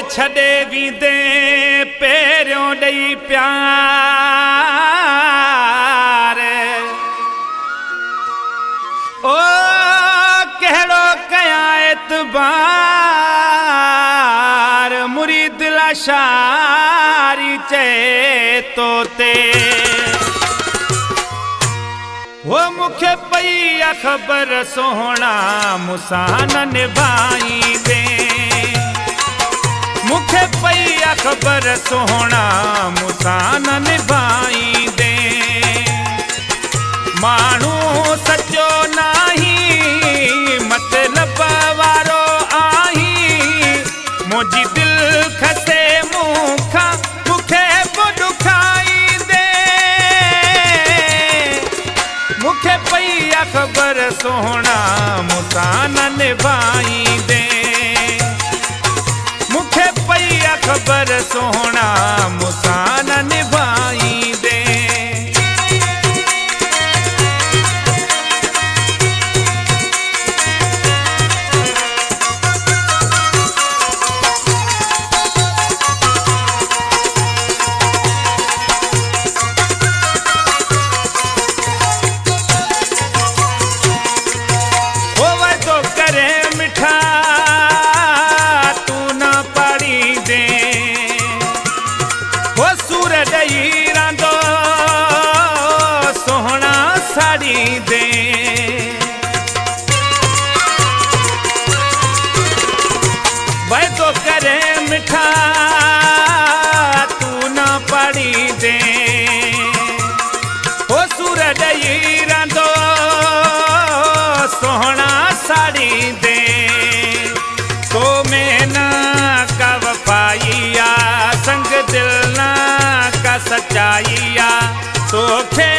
छॾे वींदे पहिरियों ॾेई प्यार ओ कहिड़ो कयां एतबार मुरीद लाशारी चए तो ते वो मुखे पई ख़बर सोहणा मुसां न निभाईंदे मुखे पई ख़बर सोहणा मुसां न निभाईंदे माण्हू सचो नाही मतलब वारो आही मुंहिंजी दिलि खसे मूंखां मुखे बि ॾुखाईंदे मुखे पई ख़बर सोहणा मुसां न निभाईंदे मुखे पई ख़बर सोहणा मुसां न निभाईंदे दे वह तो करे मिठा तू न पड़ी दे हो सूर ॾेई रांदो सोहणा साड़ी दे तो में न का वफाइया संग दिल न का सच्चाइया तोखे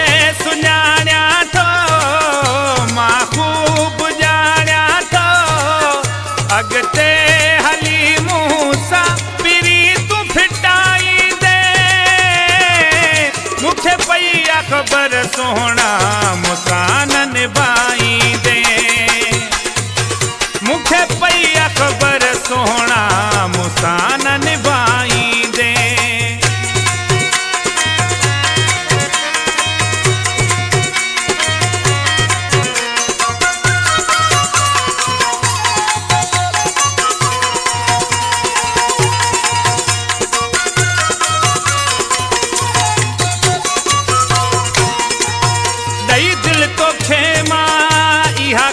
सुञाणिया थो मां ख़ूब ॼाणिया थो अॻिते हली मूंसां पिरी तूं फिटाईंदे मुखे पई ख़बर सोहणा मुसां न निभाईंदे मुखे पई ख़बर सोहणा मुसां न निभाईंदे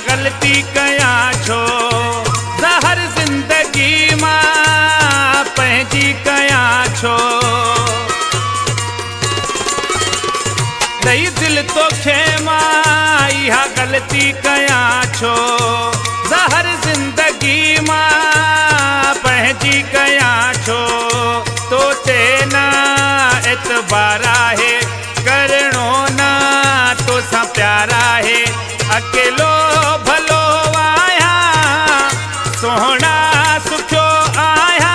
गलती कया छो ज़हर जिंदगी मां पंहिंजी कया छो ॾेई दिल तोखे मां इहा गलती कया छो ज़हर जिंदगी मां पंहिंजी कया छो तो ते न एतबार आहे करणो न तोसां प्यार आहे अकेलो भलो आया सोहणा सुखियो आया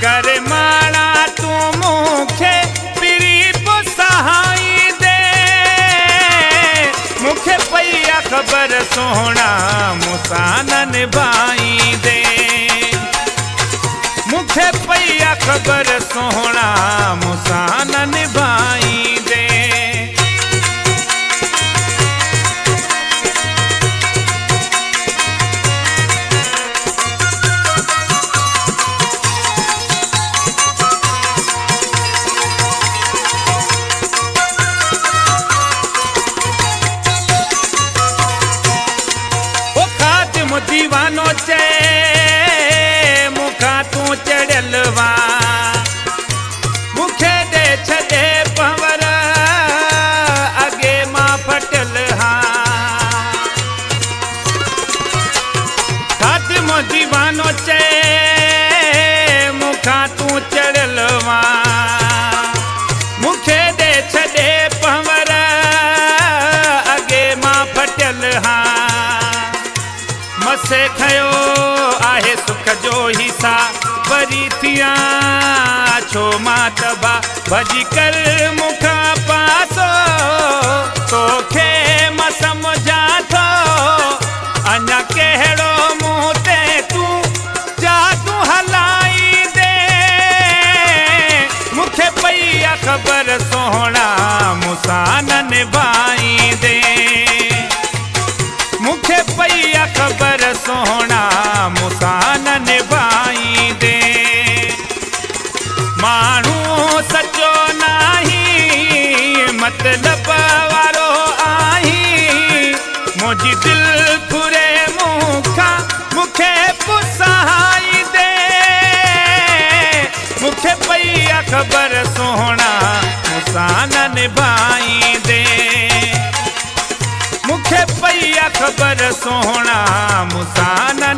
कर माणा तू मूंखे पिरी पो सहाई दे मुखे पई ख़बर सोहणा मुसां न निभाईंदे मुखे पई ख़बर सोहणा मुसां न निभाईंदे दीवानो चे मुखा तू चढ़ियल वा मुखे दे छॾे पवर अगे मां फटियल हाँ खातिमो दीवानो चे मुखा तू चढ़ियल वा मुखे दे छॾे पवर अगे मां फटियल हाँ मसे खयो आहे सुख जो हिसा वरी थिया छो मां तबा भजी कर मुखा पासो तोखे मां समझा थो अञा कहिड़ो मूं ते तूं जादू हलाई निभाईंदे। मूंखे पई आ ख़बर सोहणा मूंसां न निभाईंदे। माण्हू सचो नाही मतलब वारो आहीं, मुंहिंजी दिल घुरे मूंखां मूंखे पुसाईंदे। मूंखे पई आ ख़बर सोहणा मूंसां न निभाईंदे। मूंखे पई आ ख़बर सोहणा मूंसां न